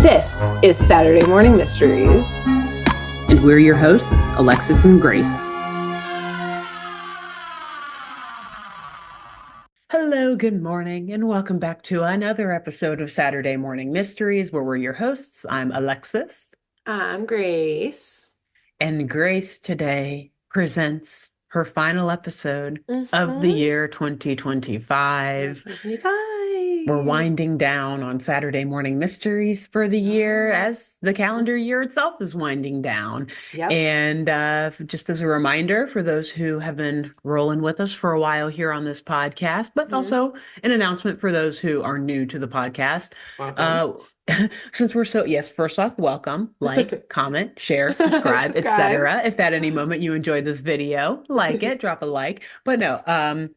This is Saturday Morning Mysteries. And we're your hosts, Alexis and Grace. Hello, good morning, and welcome back to another episode of Saturday Morning Mysteries, where we're your hosts. I'm Alexis. I'm Grace. And Grace today presents her final episode of the year 2025. 2025. We're winding down on Saturday Morning Mysteries for the year as the calendar year itself is winding down. Yep. And just as a reminder for those who have been rolling with us for a while here on this podcast, but also an announcement for those who are new to the podcast. Since we're first off, welcome, like, comment, share, subscribe, etc. If at any moment you enjoyed this video, like it, drop a like. But no,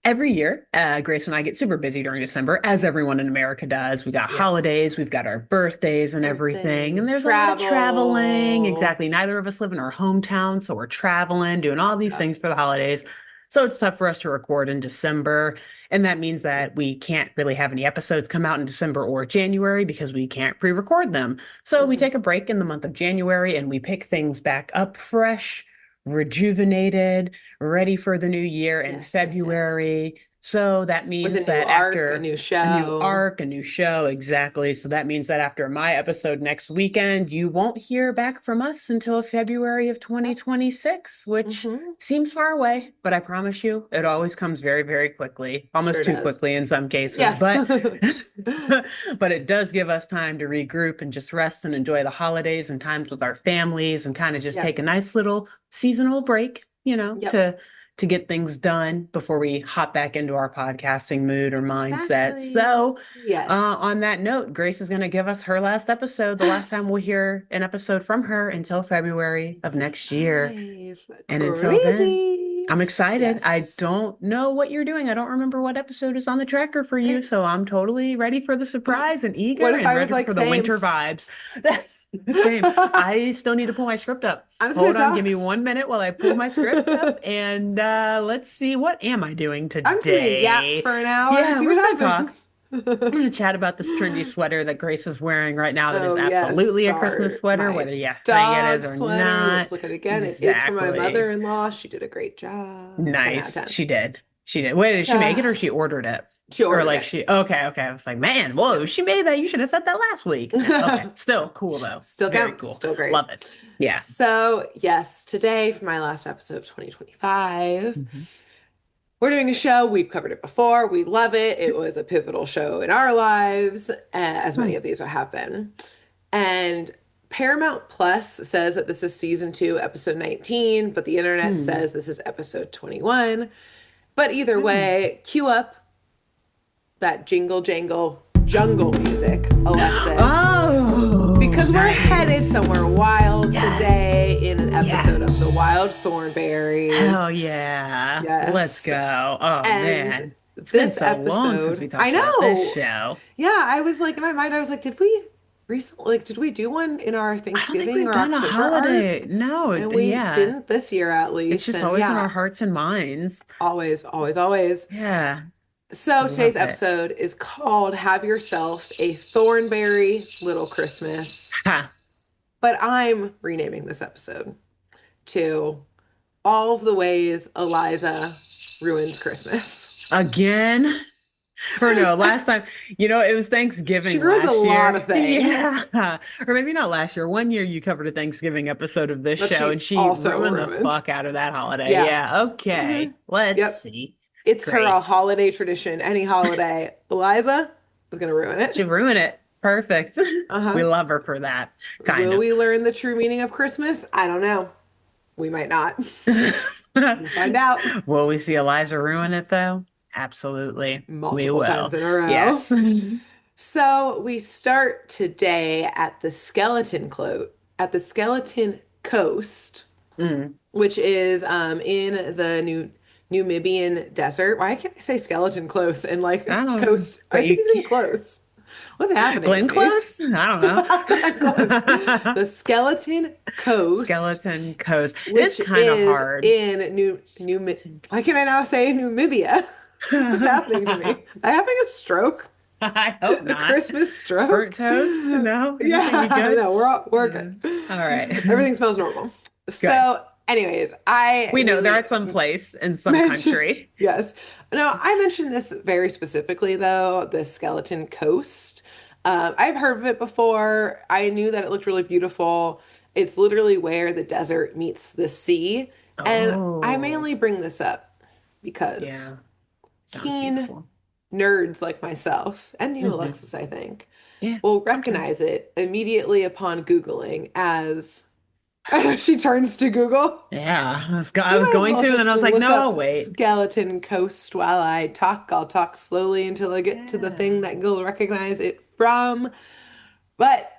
every year, Grace and I get super busy during December, as everyone in America does. We got holidays, we've got our birthdays and everything, and there's a lot of traveling. Exactly. Neither of us live in our hometown, so we're traveling, doing all these things for the holidays. So it's tough for us to record in December, and that means that we can't really have any episodes come out in December or January because we can't pre-record them. So we take a break in the month of January, and we pick things back up fresh, rejuvenated, ready for the new year in February. So that means that after a new show, exactly. So that means that after my episode next weekend, you won't hear back from us until February of 2026, which seems far away, but I promise you, it always comes very, very quickly, almost too quickly in some cases. But but it does give us time to regroup and just rest and enjoy the holidays and times with our families and kind of just take a nice little seasonal break, to get things done before we hop back into our podcasting mood or mindset. So on that note, Grace is going to give us her last episode, the last time we'll hear an episode from her until February of next year. And until then, I'm excited. I don't know what you're doing. I don't remember what episode is on the tracker for you, so I'm totally ready for the surprise and eager and ready for the winter vibes. Same. I still need to pull my script up. Hold on, give me 1 minute while I pull my script up, and let's see, what am I doing today? I'm just gonna yap for an hour. Yeah, we're gonna talk. I'm gonna chat about this trendy sweater that Grace is wearing right now. That is absolutely a Christmas sweater, whether you think it is or not. Let's look at it again. It is from my mother-in-law. She did a great job. Nice. She did. Wait, did she make it or she ordered it? She ordered it. Okay. I was like, man, whoa, she made that. You should have said that last week. Okay. Still cool though. Still very counts. Cool. Still great. Love it. Yeah. So yes, today for my last episode of 2025, we're doing a show. We've covered it before. We love it. It was a pivotal show in our lives, as many of these have been. And Paramount Plus says that this is season 2, episode 19, but the internet says this is episode 21. But either way, cue up that jingle jangle jungle music, Alexis. Oh, because we're headed somewhere wild today in an episode of the Wild Thornberrys. Hell yeah. Yes. Let's go. Oh, man. It's this been so episode, long since we talked about this show. Yeah, I was like, in my mind, I was like, did we do one in our Thanksgiving or October a holiday arc? No, and we didn't this year, at least. It's just always in our hearts and minds. Always, always, always. Yeah. So today's episode is called Have Yourself a Thornberry Little Christmas. But I'm renaming this episode to All of the Ways Eliza Ruins Christmas. Again? Or no, last time, it was Thanksgiving. She ruins a lot of things. Yeah. Or maybe not last year. One year you covered a Thanksgiving episode of this show, and she ruined the fuck out of that holiday. Yeah. Okay. Let's see. It's her holiday tradition. Any holiday, Eliza is going to ruin it. She'll ruin it. Perfect. We love her for that. Will we learn the true meaning of Christmas? I don't know. We might not. We'll find out. Will we see Eliza ruin it, though? Absolutely. Multiple times in a row. Yes. So we start today at the Skeleton Coast, which is in the Numidian desert. Why can't I say skeleton close and coast? I was thinking close. What's happening? Glenn Close? I don't know. The Skeleton Coast. Skeleton Coast. It's kind of hard. In why can I now say Namibia? What's happening to me? Am I having a stroke? I hope A not. Christmas Burnt stroke? toast? No? Anything we Yeah, good? no, we're good. Mm. All right. Everything smells normal. Good. So, anyways, I We know they're immediately at some place in some mentioned, country. yes. No, I mentioned this very specifically though, the Skeleton Coast. I've heard of it before. I knew that it looked really beautiful. It's literally where the desert meets the sea. And I Oh, mainly bring this up because yeah. Sounds keen beautiful. nerds like myself, and you, Hmm. Alexis, I think, Yeah, will sometimes. recognize it immediately upon Googling as she turns to Google. Yeah, I We was might as going well to, and just I was like, look no, I'll up wait. Skeleton Coast while I talk. I'll talk slowly until I get to the thing Yeah. that you'll recognize it from. But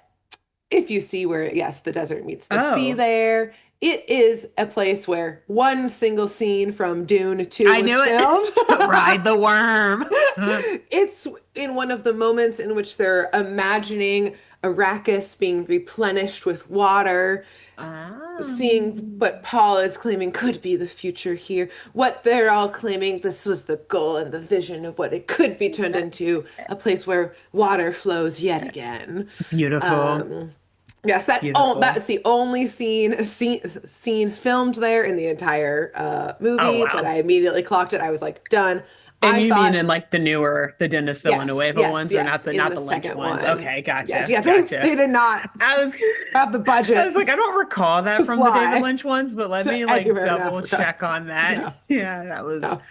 if you see where, yes, the desert meets the sea Oh, there, it is a place where one single scene from Dune 2 I was knew it. filmed. Ride the worm. It's in one of the moments in which they're imagining Arrakis being replenished with water, seeing Um, what Paul is claiming could be the future here, what they're all claiming this was the goal and the vision of what it could be turned into, a place where water flows yet again. beautiful, Um, yes, beautiful. that's the only scene filmed there in the entire Oh movie, but wow. I immediately clocked it. I was like, done. And I you mean thought, in like the newer, the Dennis yes, Villanueva yes, ones, or not yes, the in not the the Lynch second ones? one. Okay, Yes, gotcha, yeah, gotcha. they did not I was have the I was budget like, I don't recall that to from the David fly Lynch ones, but let me to like anywhere in double Africa. check on that. No, Yeah, that was no.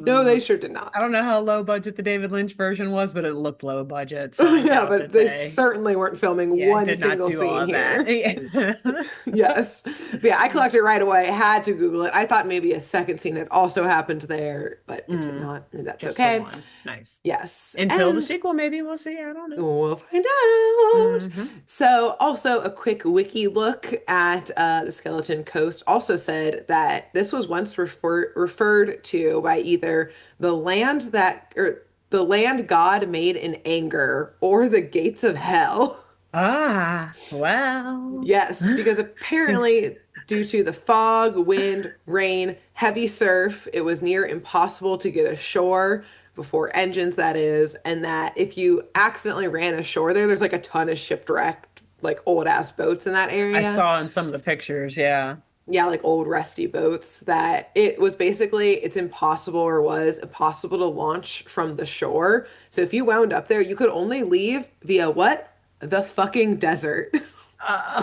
No, they hmm. sure did I not. don't know how low budget the David Lynch version was, but it looked low budget, so I Yeah, doubt but that they they, certainly weren't filming yeah, one did not single do all scene of that. here. Yes. But yeah, I collected it right away. I had to Google it. I thought maybe a second scene had also happened there, but it did Mm, not. And that's just the okay. one. Nice. Yes. Until the And sequel, maybe we'll see. I don't know. we'll find out. Hmm. So, also a quick wiki look at the Skeleton Coast also said that this was once referred to by either the land that or the land God made in anger or the gates of hell. Ah, well. Yes, because apparently, due to the fog, wind, rain, heavy surf, it was near impossible to get ashore before engines, that is, and that if you accidentally ran ashore there, there's like a ton of shipwrecked, like old ass boats in that I area. saw in some of the pictures, yeah. Yeah, like old rusty boats, that it was basically, it's impossible or was impossible to launch from the shore. So if you wound up there, you could only leave via what? The fucking desert.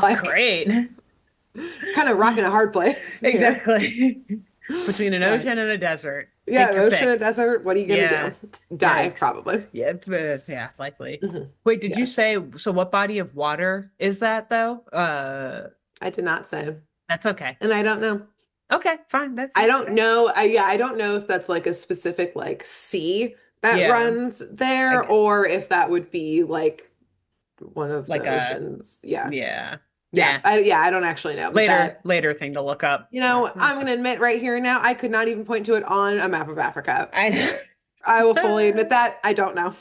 Like, Great. kind of rocking a hard place here. Exactly. Between an But ocean and a desert. yeah, Take your ocean and pick. desert, what are you gonna do? Yeah. Die, Yikes. probably. Yeah, but yeah, likely. Hmm. Wait, did you Yes. say so what body of water is that though? I did not say. That's okay. And I don't know. Okay, fine. That's I don't okay. know. I don't know if that's like a specific like sea that Yeah. runs there I or if that would be like one of like the a oceans. Yeah. yeah. Yeah. Nah. I don't actually know. But that, Later thing to look up. I'm gonna admit right here and now, I could not even point to it on a map of Africa. I I will fully admit that. I don't know.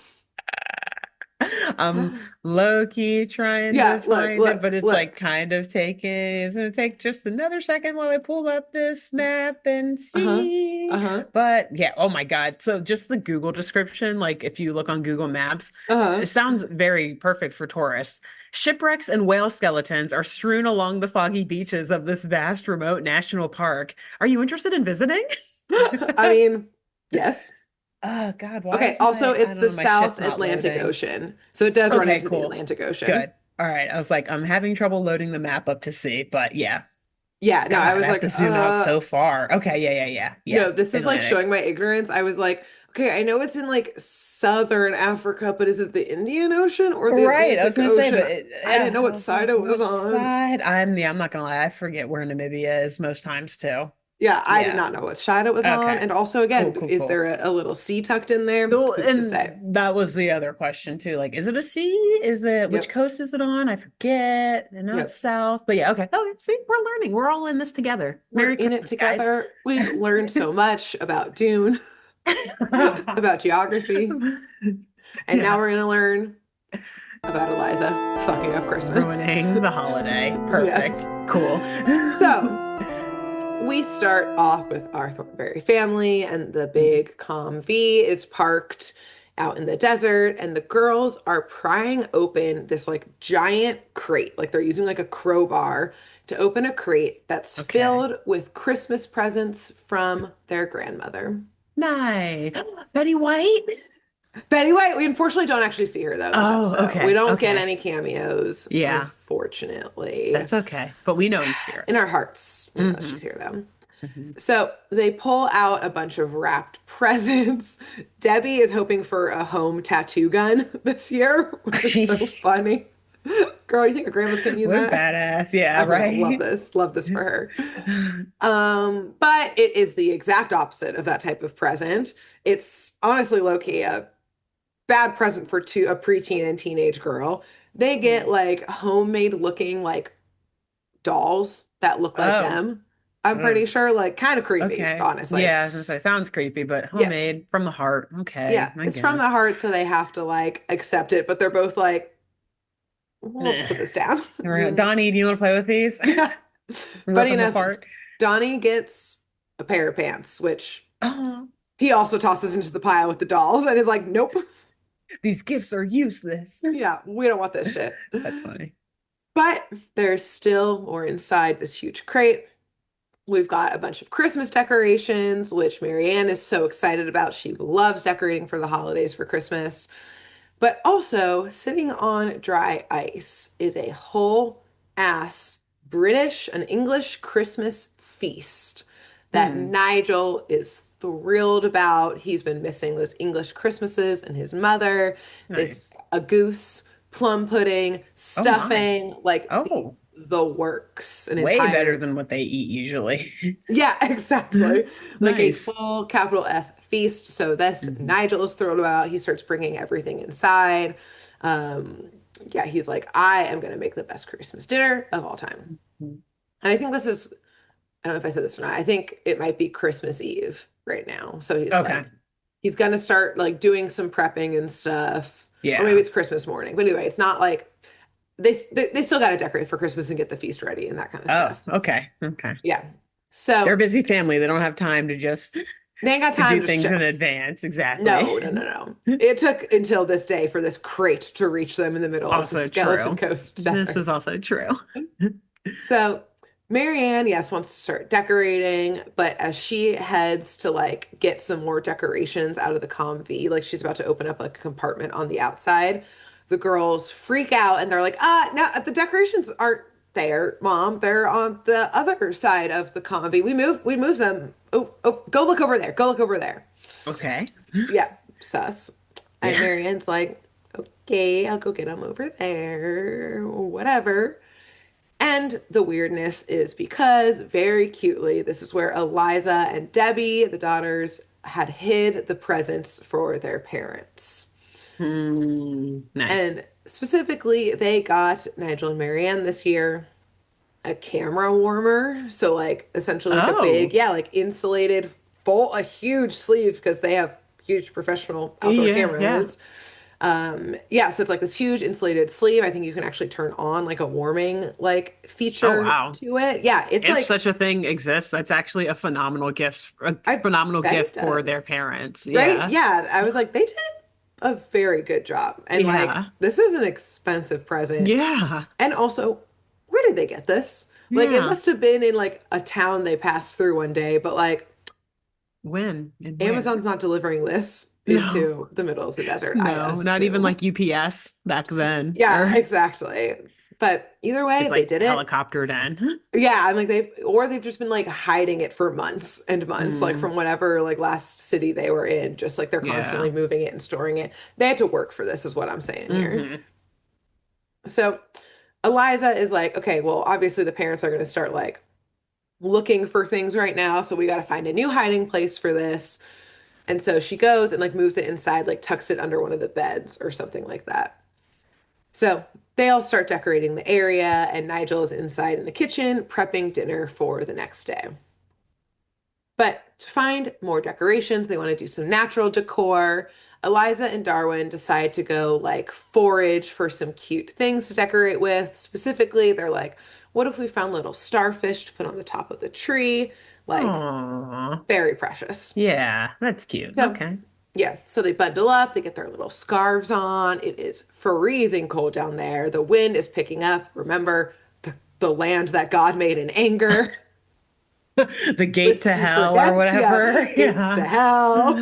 I'm low key trying to Yeah, look, find it, look, but it's like look. kind of taking. It's gonna take just another second while I pull up this map and Uh-huh. see. Uh-huh. But yeah, oh my God. So just the Google description, like if you look on Google Maps, Uh-huh. it sounds very perfect for tourists. Shipwrecks and whale skeletons are strewn along the foggy beaches of this vast remote national park. Are you interested in visiting? I mean, yes. Oh God, why Okay, is also my, I it's don't the know, my shit's South not Atlantic loading. Ocean. So it does run Okay, into the cool. Atlantic Ocean. Good. All right. I was like, I'm having trouble loading the map up to see, but yeah. Yeah, no, I God, was I have like, to zoom out so far. Okay, yeah. no, this is like showing Atlantic. my ignorance. I was like, okay, I know it's in like southern Africa, but is it the Indian Ocean or the Right. I was Atlantic gonna say, Ocean? but I didn't yeah, know I what was side like, it was which on. side? Yeah, I'm not gonna lie, I forget where Namibia is most times too. Yeah, I did Yeah. not know what side it was on. Okay. And also, again, is Cool. there a little sea tucked in there? Well, Who's to say? and that was the other question too. Like, is it a sea? Is it which Yep, coast is it on? I forget. I know it's yep. south, but yeah, okay. Oh, see, we're learning. We're all in this together. We're Merry in it Christmas, guys. together. We've learned so much about Dune, about geography, and now Yeah, we're gonna learn about Eliza fucking up Christmas. ruining the holiday. Perfect. Yes. Cool. So we start off with our Thornberry family, and the big Calm V is parked out in the desert, and the girls are prying open this like giant crate. Like they're using like a crowbar to open a crate that's Okay. filled with Christmas presents from their grandmother. Nice. Betty White? Betty White, we unfortunately don't actually see her though in this Oh, episode. We okay. don't get Okay. any cameos, Yeah, unfortunately. that's okay. But we know in spirit. In our hearts, we know Hmm. she's here though. Hmm. So they pull out a bunch of wrapped presents. Debbie is hoping for a home tattoo gun this year, which is so funny. Girl, you think your grandma's getting you What that? badass. Yeah, I know, love right. this. Love this for her. But it is the exact opposite of that type of present. It's honestly low-key a bad present for a preteen and teenage girl. They get Hmm. like homemade looking like dolls that look like Oh, them. I'm pretty oh, sure, like kind of creepy, okay. honestly. Yeah, I was gonna say sounds creepy, but Yeah, homemade from the heart. yeah, Okay, I it's from the guess. heart, so they have to like accept it, but they're both like, we'll just Meh. put this down. Donnie, do you want to play with these? Yeah. Rip Funny them enough, apart. Donnie gets a pair of pants, which Oh, he also tosses into the pile with the dolls and is like, nope. these gifts are useless. Yeah, we don't want this shit. That's funny. But there's still, or inside this huge crate, we've got a bunch of Christmas decorations, which Marianne is so excited about. She loves decorating for the holidays for Christmas. But also, sitting on dry ice is a whole ass British, an English Christmas feast that Hmm. Nigel is thrilled about. He's been missing those English Christmases and his mother. It's Nice. a goose, plum pudding, Oh my. stuffing, like Oh, the works, an way better entire than what they eat usually. yeah, exactly. Like a Nice. full capital F feast. So this Hmm. Nigel is thrilled about. He starts bringing everything inside. Um, yeah, he's like, I am going to make the best Christmas dinner of all time. And I think this is, I don't know if I said this or not. I think it might be Christmas Eve right now. So he's Okay. like, he's going to start like doing some prepping and stuff. Or maybe Yeah. it's Christmas morning. But anyway, it's not like they still got to decorate for Christmas and get the feast ready and that kind of Oh, stuff. okay. Okay. Yeah. They're a So busy family. They don't have time to just they ain't got to time do to just things in chill. advance. Exactly. No, no, no, no. It took until this day for this crate to reach them in the middle of the Also Skeleton true. Coast This desert. is also true. So Marianne, yes, wants to start decorating, but as she heads to like get some more decorations out of the ComV, like she's about to open up like a compartment on the outside, the girls freak out and they're like, no, the decorations aren't there, Mom. They're on the other side of the ComV. We moved them. Oh, go look over there. Go look over there. Okay. Yeah, sus. And Yeah. Marianne's like, okay, I'll go get him over there, whatever. And the weirdness is because very cutely, this is where Eliza and Debbie, the daughters, had hid the presents for their parents. Nice. And specifically, they got Nigel and Marianne this year a camera warmer. So, like, essentially, like a big, Oh, yeah, like insulated, a huge sleeve because they have huge professional outdoor yeah, yeah. cameras. Yeah, so it's like this huge insulated sleeve. I think you can actually turn on like a warming like Oh, feature wow. to it. Yeah, it's If like such a thing exists, that's actually a I phenomenal bet it gift for their does. parents. Right? Yeah. Yeah, I was like, they did a very good job. And like, Yeah. this is an expensive present. Yeah. And also, where did they get this? Like, it Yeah. must have been in like a town they passed through one day, but like, When and where? Amazon's not delivering this No. into the middle of the desert, I No, not even assume. like UPS back then. Yeah, Or exactly. But either way, it's they like did it. helicoptered in. Yeah, I'm like they've just been like hiding it for months and months, like Mm, from whatever like last city they were in, just like they're yeah. constantly moving it and storing it. They had to work for this, is what I'm saying here. Hmm. So Eliza is like, okay, well, obviously the parents are going to start like looking for things right now, so we got to find a new hiding place for this. And so she goes and like moves it inside, like tucks it under one of the beds or something like that. So they all start decorating the area, and Nigel is inside in the kitchen prepping dinner for the next day. But to find more decorations, they want to do some natural decor. Eliza and Darwin decide to go like forage for some cute things to decorate with. Specifically, they're like, what if we found little starfish to put on the top of the tree? Like, Aw. very precious. Yeah, that's cute. So Okay. Yeah, so they bundle up, they get their little scarves on. It is freezing cold down there. The wind is picking up. Remember, the land that God made in anger. The gate Lest to you hell or forget, yeah, whatever. gates to Yeah. hell.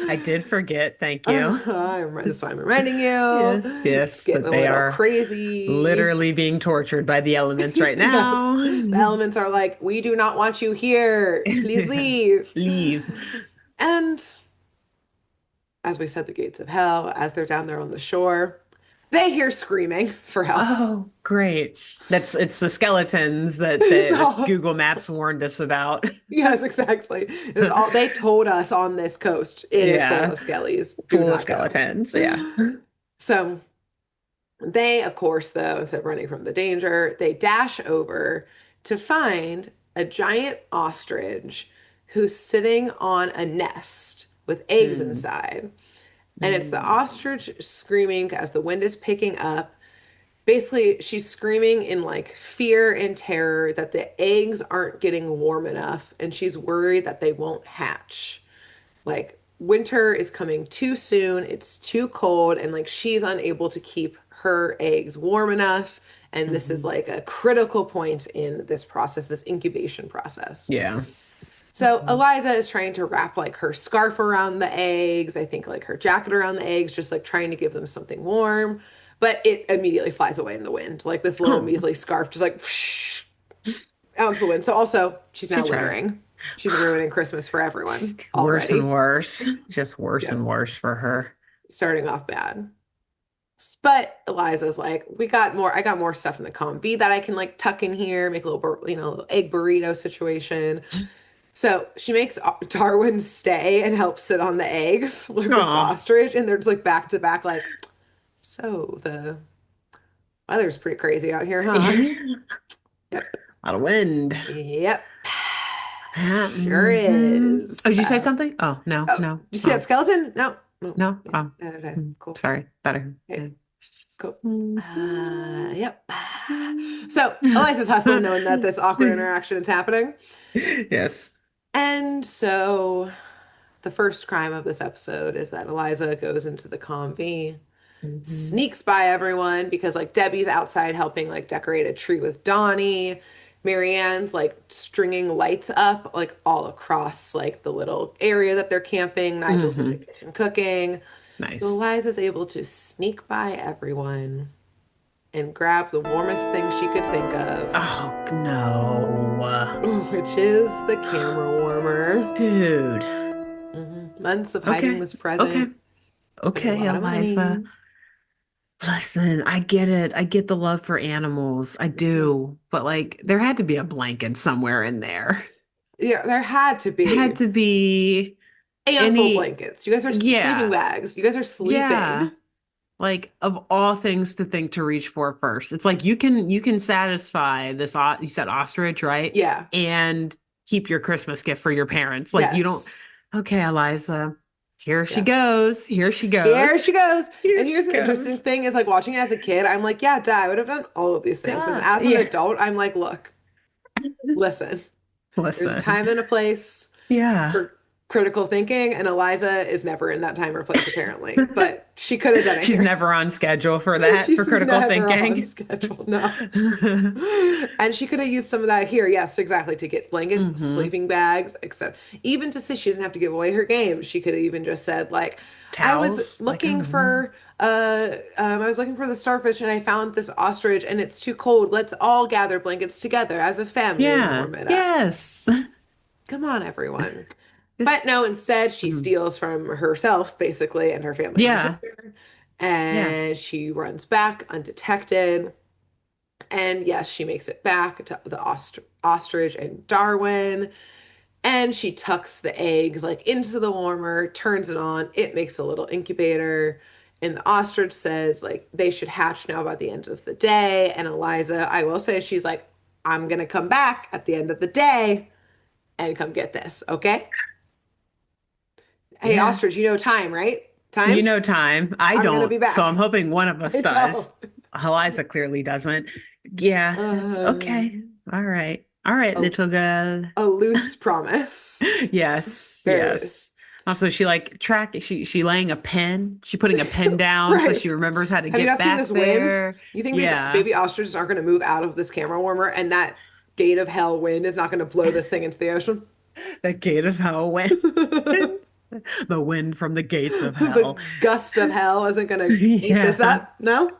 I did forget. Thank you. That's why I'm reminding you. Yes, It's yes, getting that a they little are crazy. literally being tortured by the elements right Yes, now. the elements are like, we do not want you here. Please Yeah. leave. Leave. And as we said, the gates of hell, as they're down there on the shore, they hear screaming for help. Oh, great. It's the skeletons that It's that all, Google Maps warned us about. yes, exactly. It's all they told us on this coast. It is full Yeah. of skellies. Do Full of not go. skeletons. Yeah. So they, of course, though, instead of running from the danger, they dash over to find a giant ostrich who's sitting on a nest with eggs Mm, inside. And it's the mm, ostrich screaming as the wind is picking up. Basically, she's screaming in like fear and terror that the eggs aren't getting warm enough, and she's worried that they won't hatch. Like, winter is coming too soon, it's too cold, and like she's unable to keep her eggs warm enough. And this is mhm. like a critical point in this process, this incubation process. Yeah. So Eliza is trying to wrap like her scarf around the eggs, I think like her jacket around the eggs, just like trying to give them something warm. But it immediately flies away in the wind. Like this little Oh, measly scarf just like whoosh, out into the wind. So also she's she now tried. littering. She's ruining Christmas for everyone Worse and already. worse. Just worse Yeah, and worse for her. starting off bad. But Eliza's like, I got more stuff in the combi that I can like tuck in here, make a little, little egg burrito situation. So she makes Darwin stay and help sit on the eggs with the Oh. ostrich, and they're just like back to back, like, so the weather's pretty crazy out here, huh? Yep. A lot of wind. Yep. Sure Mhm. Oh, is. did you say something? Oh, no, Oh, no. you see that Oh, skeleton? No. No. no. Yeah. Oh, No, no, no. Cool. sorry. Thought I heard. Okay, Yeah. cool. Mhm. Yep. So Eliza's hustling, knowing that this awkward interaction is happening. Yes. And so the first crime of this episode is that Eliza goes into the convy, Mhm. sneaks by everyone because like Debbie's outside helping like decorate a tree with Donnie. Marianne's like stringing lights up like all across like the little area that they're camping. Nigel's in the Mhm. kitchen cooking. So Nice. Eliza's able to sneak by everyone and grab the warmest thing she could think of, Oh, no. which is the camera warmer. Dude. Months of hiding Okay. this Okay. present, spending a Okay, lot of Eliza. money. Listen, I get it. I get the love for animals. I Mhm. do. But like there had to be a blanket somewhere in there. Yeah, there had to Had be to be ample any, blankets. You guys are sleeping yeah. bags. You guys are Yeah. sleeping. Like of all things to think to reach for first. It's like you can satisfy this you said ostrich, right? Yeah. And keep your Christmas gift for your parents. Like you don't, Yes. okay, Eliza, here she Yeah. goes. Here she Here goes. she goes. Here And she here's the interesting goes. thing is like watching it as a kid, I'm like, yeah, dad, I would have done all of these things. Duh. As an Yeah. adult, I'm like, look, listen, there's a Listen. time and a place Yeah. for critical thinking, and Eliza is never in that time or place, apparently. But she could have done it She's here. never on schedule for that, for She's critical never on thinking. schedule, no. And she could have used some of that here. Yes, exactly. To get blankets, Hmm. sleeping bags, except even to say she doesn't have to give away her game. She could have even just said, like, Towels, like I don't know. I was looking for the starfish and I found this ostrich and it's too cold. Let's all gather blankets together as a family and Yeah. warm it up. Yes. Come on, everyone. But This. no, instead she Mhm. steals from herself, basically, and her family and her Yeah. sister. Yeah. And she runs back undetected. And yes, she makes it back to the ostrich and Darwin. And she tucks the eggs like into the warmer, turns it on. It makes a little incubator. And the ostrich says like they should hatch now by the end of the day. And Eliza, I will say, she's like, I'm gonna come back at the end of the day and come get this, okay? Hey, Yeah. ostrich, you know time, right? You Time? know time. I I'm gonna don't. be So I'm back. hoping one of us I does. don't. Eliza clearly doesn't. Yeah, it's Uh, okay. All right. All right, a, little girl. a loose promise. Yes. Very loose. Yes. Also, she like she laying a pen. She putting a pen down so Right. she remembers how to Have you get not seen back this wind? there. You think these Yeah, baby ostriches aren't going to move out of this camera warmer and that gate of hell wind is not going to blow this thing into the ocean? the gate of hell went. The wind from the gates of hell. The gust of hell isn't going to eat this Yeah. up? No?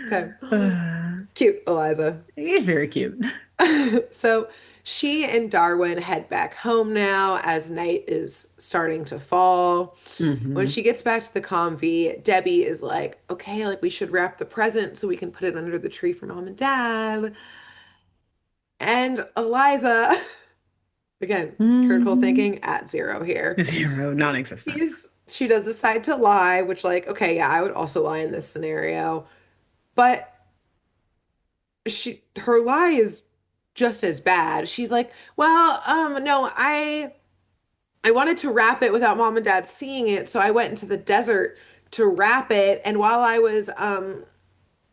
Okay. Uh, Cute, Eliza. He's very cute. So she and Darwin head back home now as night is starting to fall. When Hmm. she gets back to the convy, Debbie is like, okay, like we should wrap the present so we can put it under the tree for mom and dad. And Eliza, again, critical Hmm. thinking at zero here. Zero, non-existent. She does decide to lie, which like, okay, yeah, I would also lie in this scenario. But her lie is just as bad. She's like, well, no, I wanted to wrap it without mom and dad seeing it, so I went into the desert to wrap it, and while I was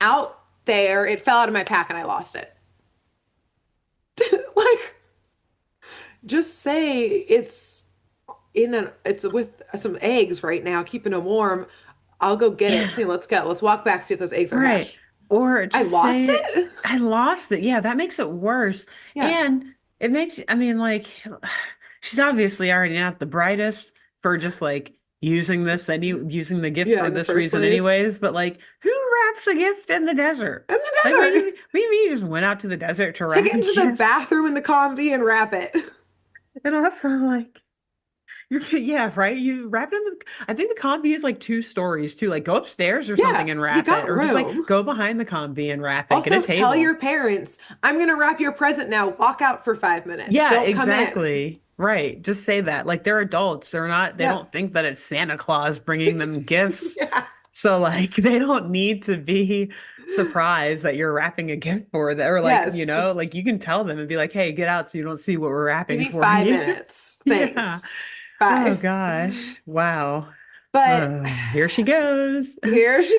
out there, it fell out of my pack and I lost it. Like, just say it's with some eggs right now, keeping them warm. I'll go get it Yeah. soon. Let's go. Let's walk back, see if those eggs are Right. hatched. Or I just lost say, it? I lost it. Yeah, that makes it worse. Yeah. And it makes, I mean, like, she's obviously already not the brightest for just like using the gift Yeah, for in the this first reason place. anyways, but like who wraps a gift in the desert? In the Like desert. we just went out to the desert to Take wrap it a into the gift. bathroom in the convy and wrap it. And also like yeah, right. You wrap it in the. I think the combi is like 2 stories too. Like go upstairs or something Yeah, and you wrap it, got or just like room. go behind the combi and wrap it. Get a Also, tell table. your parents, I'm gonna wrap your present now. Walk out for 5 minutes. Yeah, Don't come in. exactly. Right. Just say that. Like they're adults. They're not. They Yeah. don't think that it's Santa Claus bringing them gifts. Yeah. So like they don't need to be surprised that you're wrapping a gift for them, or like Yes, like just you can tell them and be like, "Hey, get out so you don't see what we're give wrapping me for five you." minutes. Yeah. Thanks. Oh Bye. gosh. Wow. But Here she goes. here she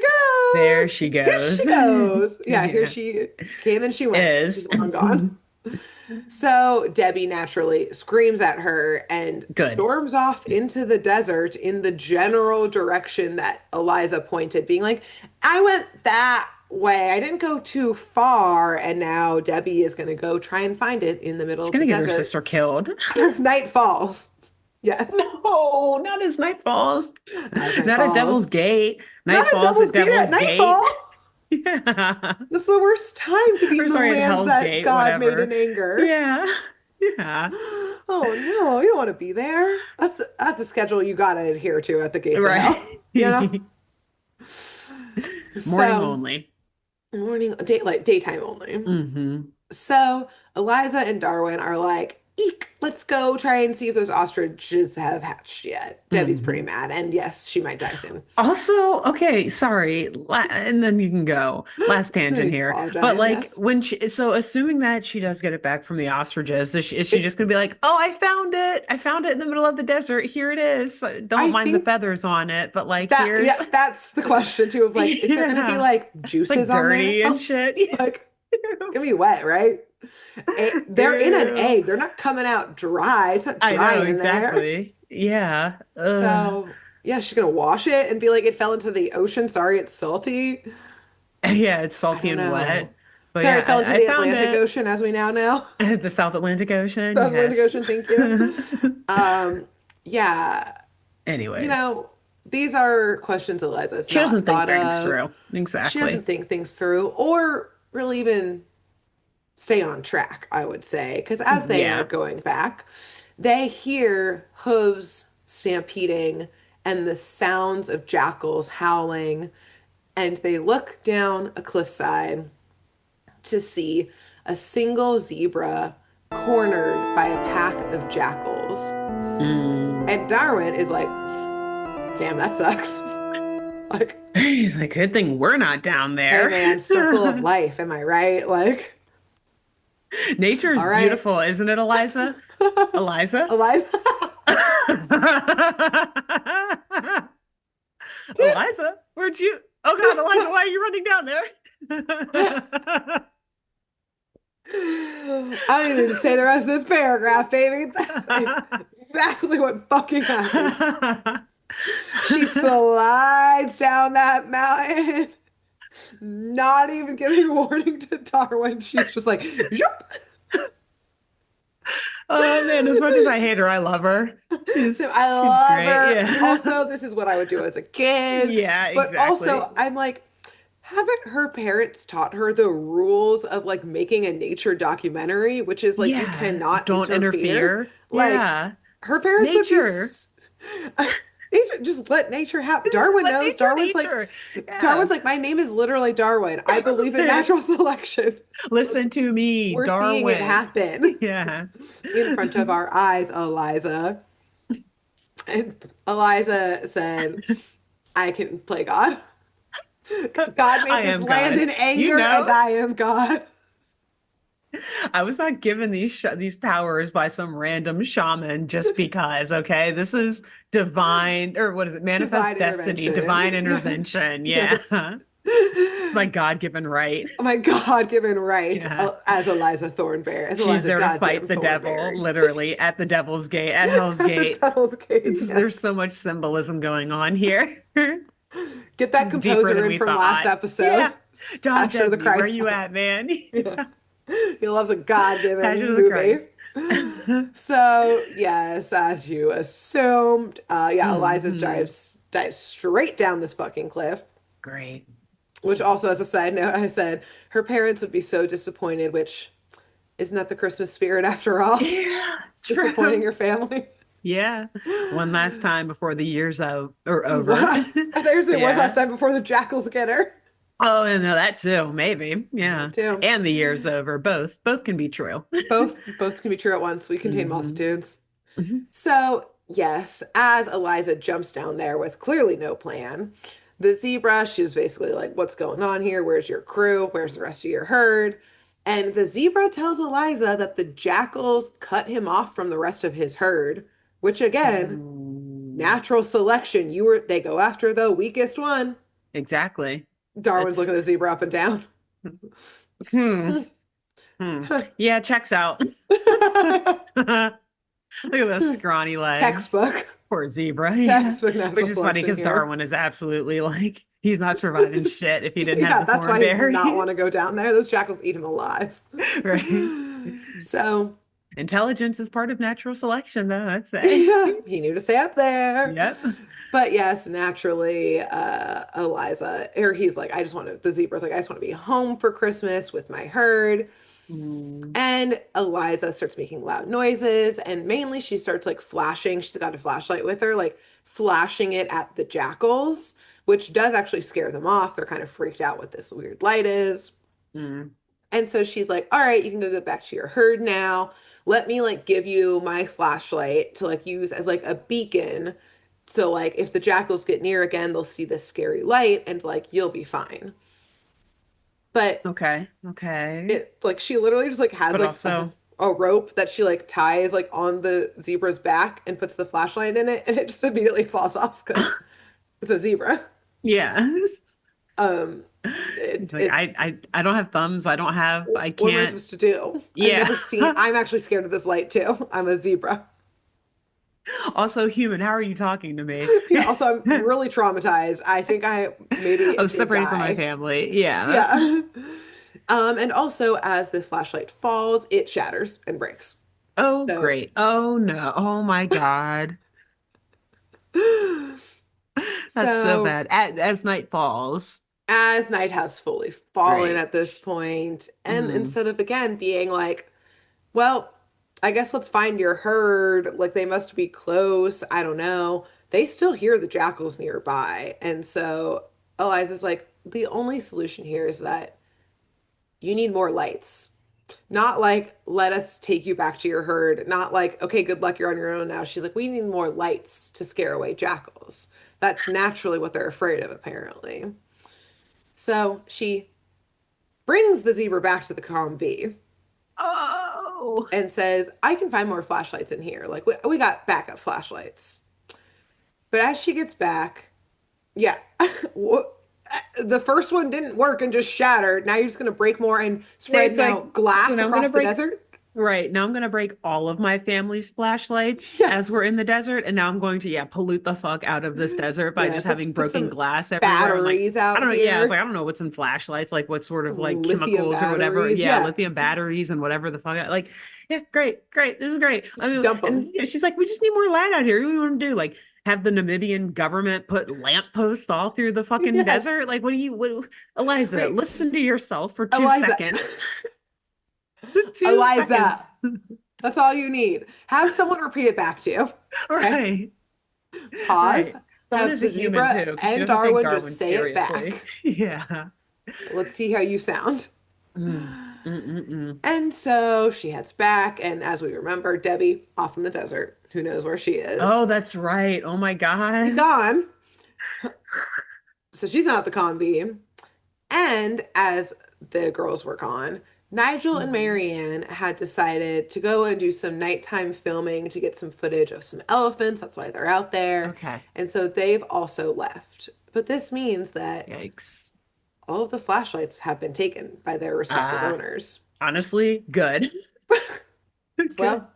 There goes. she Here she goes. goes. Yeah, here Yeah. she came and she went. Is She's long gone. So Debbie naturally screams at her and good. storms off into the desert in the general direction that Eliza pointed, being like, I went that way. I didn't go too far. And now Debbie is going to go try and find it in the middle She's of the gonna get her desert sister killed. as night falls. Yes, No, not as night falls. as night Not at Devil's falls. Gate. Night Not a falls devil's at gate at Devil's Gate. nightfall. Yeah. That's the worst time to be Or in the sorry, at land Hell's that Gate, God made whatever. in anger. Yeah. Yeah. Oh no, you don't want to be there. That's a schedule you gotta adhere to at the gates of hell. Right. You know? Morning So only. morning daylight daytime only. Hmm. So Eliza and Darwin are like, eek, let's go try and see if those ostriches have hatched yet. Debbie's pretty Hmm. mad, and yes, she might die soon. Also, okay, sorry, and then you can go. Last I tangent need to here, but apologize, like yes. when so assuming that she does get it back from the ostriches, is she It's just gonna be like, "Oh, I found it! I found it in the middle of the desert. Here it is. Don't I mind the think feathers on it, but like that here's yeah, that's the question too of like, is there gonna be yeah, like like juices on there? dirty and shit." Like, gonna be wet, right? They're in an Ew. egg. They're not coming out dry. It's not I dry know in there. exactly. Yeah. Ugh. So, yeah, she's gonna wash it and be like, it fell into the ocean. Sorry, it's salty. Yeah, it's I salty don't and know. wet. But Sorry, yeah, it fell into I the found Atlantic it. Ocean as we now know. The South Atlantic Ocean, South Atlantic yes. Ocean, thank you. Um, yeah, you Anyways, know, these are questions Eliza's she not doesn't think thought things of. through. She doesn't Exactly. think things through or really even stay on track, I would say, because as they are Yeah. going back, they hear hooves stampeding and the sounds of jackals howling, and they look down a cliffside to see a single zebra cornered by a pack of jackals. Mm. And Darwin is like, damn, that sucks. Like, He's like, good thing we're not down hey there. man, circle of life, am I right? Like, Nature is all right. beautiful, isn't it, Eliza? Eliza? Eliza. Eliza, where'd you? Oh God, Eliza, why are you running down there? I don't even need to say the rest of this paragraph, baby. That's exactly what fucking happens. She slides down that mountain, not even giving warning to Darwin. She's just like, Zoop! Oh man, as much as I hate her, I love her. So She's I she's love great. her. Yeah. Also, this is what I would do as a kid. Yeah, But exactly. also, I'm like, haven't her parents taught her the rules of like making a nature documentary, which is like you Yeah. cannot Don't interfere? interfere. Like, Yeah. her parents would be Nature. nature, just let nature happen. Darwin Let knows. nature. Yeah. Darwin's like, my name is literally Darwin. I believe in natural selection. Listen to me, We're seeing it Darwin. happen Yeah. in front of our eyes, Eliza. And Eliza said, I can play God. God I made this am land God. in You anger, and know, I am God. I was not given these powers by some random shaman just because, okay? This is divine, or what is it? Divine Manifest destiny, divine intervention. Yeah. intervention. Yeah. Yes. My God-given right. Oh my God-given right Yeah. as Eliza Thornberry, as She's Eliza there to goddamn fight the devil, Thornberry. literally at the devil's gate, at Hell's At the Gate. Devil's Gate, There's yes. so much symbolism going on here. Get This that is deeper composer than in we from last thought. episode. Yeah. John Passion of the Debney, where Christ you song. at, man? Yeah. He loves a Passion God-given of the movie. Christ. So, yes, as you assumed, yeah, Eliza Hmm. dives straight down this fucking cliff, Great. which also, as a side note, I said her parents would be so disappointed, which isn't that the Christmas spirit after all? Yeah, Disappointing true. your family. Yeah. One last time before the year's out or over. What? I thought you were saying one last Yeah. time before the jackals get her. Oh, and no, that too, maybe. That Yeah. too. And the year's over. Both can be true. Both can be true at once. We contain Hmm. multitudes. Hmm. So, yes, as Eliza jumps down there with clearly no plan, the zebra, she was basically like, what's going on here? Where's your crew? Where's the rest of your herd? And the zebra tells Eliza that the jackals cut him off from the rest of his herd, which again, Hmm. natural selection. They go after the weakest one. Exactly. Darwin's It's looking at the zebra up and down. hmm. Hmm. Yeah, checks out. Look at those scrawny legs. Textbook. Poor zebra. Yeah. Textbook natural Which is funny selection because here. Darwin is absolutely like, he's not surviving shit if he didn't have Yeah, the that's why he did not Thornberry. want to go down there. Those jackals eat him alive. Right. So, Intelligence is part of natural selection, though, I'd say. yeah, he knew to stay up there. Yep. But yes, naturally, Eliza, or he's like, the zebra's like, I just want to be home for Christmas with my herd. Mm, And Eliza starts making loud noises, and mainly she starts like flashing. She's got a flashlight with her, like flashing it at the jackals, which does actually scare them off. They're kind of freaked out what this weird light is. mm. And so she's like, all right, you can go get back to your herd now. Let me like give you my flashlight to like use as like a beacon. So like if the jackals get near again, they'll see this scary light and like you'll be fine. But Okay. Okay. it like she literally just like has But like also, a rope that she like ties like on the zebra's back and puts the flashlight in it and it just immediately falls off because it's a zebra. yeah. Um It's it like it I don't have thumbs. I what am I can't. supposed to do? Yeah. I'm actually scared of this light too. I'm a zebra. Also human, how are you talking to me? Yeah, also, I'm really traumatized. I think I maybe I it was should separated from my die. family. Yeah. Yeah. And also, as the flashlight falls, it shatters and breaks. Oh, So, great. Oh no. Oh my God. That's so so bad. As night falls. as night has fully fallen Great. at this point, and Mm. instead of again being like, well, I guess let's find your herd, like they must be close, I don't know. They still hear the jackals nearby. And so Eliza's like, the only solution here is that you need more lights. Not like, let us take you back to your herd. Not like, okay, good luck, you're on your own now. She's like, we need more lights to scare away jackals. That's naturally what they're afraid of, apparently. So she brings the zebra back to the Comm Oh. and says, I can find more flashlights in here. Like, we got backup flashlights. But as she gets back, yeah, the first one didn't work and just shattered. Now you're just going to break more and It's spread now like, so glass now I'm gonna across the break desert. Right. Now I'm going to break all of my family's flashlights as we're Yes. in the desert. And now I'm going to, yeah, pollute the fuck out of this desert by just Yes, let's having put broken some glass everywhere. I'm like, batteries I out don't know. Yeah. I was here. like, I don't know what's in flashlights, like what sort of like Lithium chemicals or whatever. batteries. Yeah. Yeah. Lithium batteries and whatever the fuck. Like, yeah, great. Great. This is great. I Just mean, dump and them. you know, she's like, we just need more light out here. What do you want to do? Like, have the Namibian government put lampposts all through the fucking Yes. desert? Like, Eliza, Wait, listen to yourself for two Eliza. seconds. 2 seconds. Eliza. That's all you need. Have someone repeat it back to you. Okay. Right. Pause. Right. Someone Have is a the human zebra too, because you and have to take Darwin just Darwin say it seriously. back. Yeah. Let's see how you sound. Mm, mm, mm, mm. And so she heads back, and as we remember, Debbie off in the desert. Who knows where she is? Oh, that's right. Oh my She's God. gone. So she's not at the con beam. And as the girls were gone, Nigel and Mhm. Marianne had decided to go and do some nighttime filming to get some footage of some elephants. That's why they're out there. Okay. And so they've also left. But this means that Yikes. all of the flashlights have been taken by their respective Uh, owners. Honestly, good. Good. Well,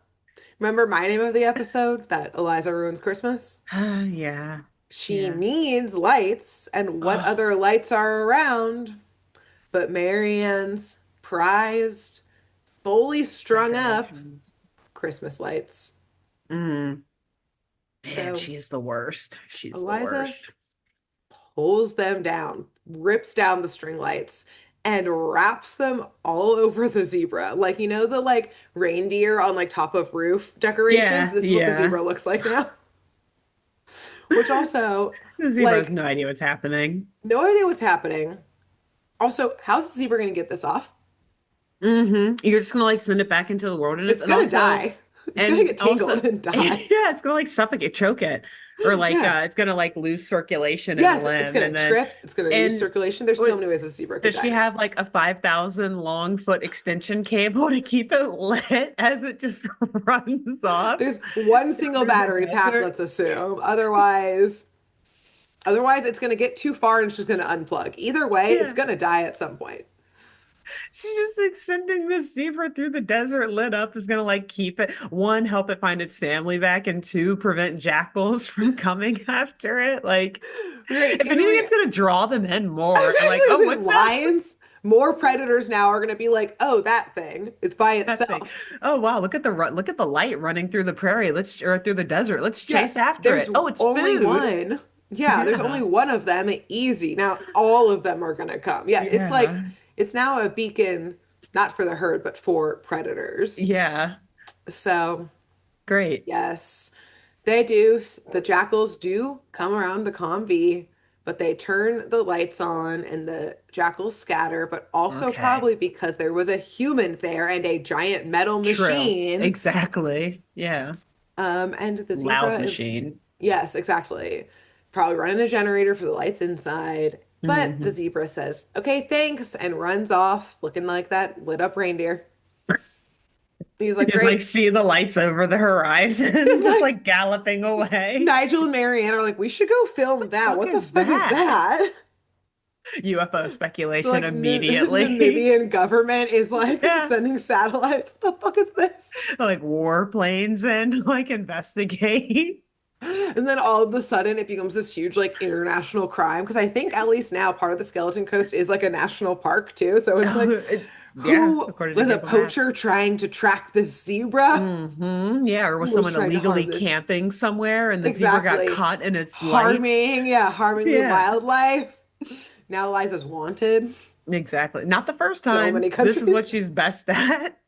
remember my name of the episode that Eliza ruins Christmas? Yeah. She Yeah. needs lights, and what Oh, other lights are around but Marianne's prized, fully strung up decorations. Christmas lights? Mm. Man, So she's the worst. She's the Eliza worst. pulls them down, rips down the string lights, and wraps them all over the zebra. Like, you know, the like reindeer on like top of roof decorations? Yeah. This is what the Yeah. zebra looks like now. Which also, The zebra has like, no idea what's happening. no idea what's happening. Also, how's the zebra going to get this off? You're just gonna like send it back into the wilderness, It's gonna die. It's gonna and get also, tangled and die. yeah, it's gonna like suffocate, choke it, or like Yeah. it's gonna like lose circulation in the Yes, it's limb, gonna and then trip. It's gonna lose and circulation. There's so what many ways a zebra could does die she now. have like a 5,000 long foot extension cable to keep it lit as it just runs off There's one single through the battery pack, desert? let's assume. Otherwise, it's gonna get too far and it's just gonna unplug. Either way, it's Yeah. gonna die at some point. She's just like sending this zebra through the desert lit up is gonna like keep it one, help it find its family back, and two, prevent jackals from coming after it. Like, Right. if anything, it's gonna draw them in I more. was And like, actually oh, gonna say what's that? lions. More predators now are gonna be like, oh, that thing. It's by That thing. itself. Oh wow, look at the light running through the prairie. Let's or through the desert. Let's Yeah, chase after there's it. Oh, it's only food. one. Yeah, there's only Yeah. one of them. Easy. Now all of them are gonna come. Yeah, it's like Yeah. it's now a beacon, not for the herd, but for predators. Yeah. So Great. yes, they do. The jackals do come around the combi, but they turn the lights on and the jackals scatter, but also Okay. probably because there was a human there and a giant metal True. machine. Exactly. Yeah. And the Loud zebra is, machine. yes, exactly. Probably running a generator for the lights inside. But the Hmm. zebra says, okay, thanks, and runs off looking like that lit up reindeer. He's like, You just like great. see the lights over the horizon, Just just like like galloping away. Nigel and Marianne are like, we should go film that. Fuck What the is fuck is that? that? UFO speculation Like immediately. Namibian government is like Yeah. sending satellites. What the fuck is this? Like warplanes and like investigate. And then all of a sudden it becomes this huge like international crime because I think at least now part of the Skeleton Coast is like a national park too. So it's like Yeah, who according to was a Google Maps. poacher trying to track this zebra? Yeah, or Who was was someone trying to harm illegally this? camping somewhere and the zebra got Exactly. caught in its lights? Harming, yeah, harming the Yeah, wildlife. Now Liza's wanted. exactly. Not the first So time. many This is what countries. she's best at,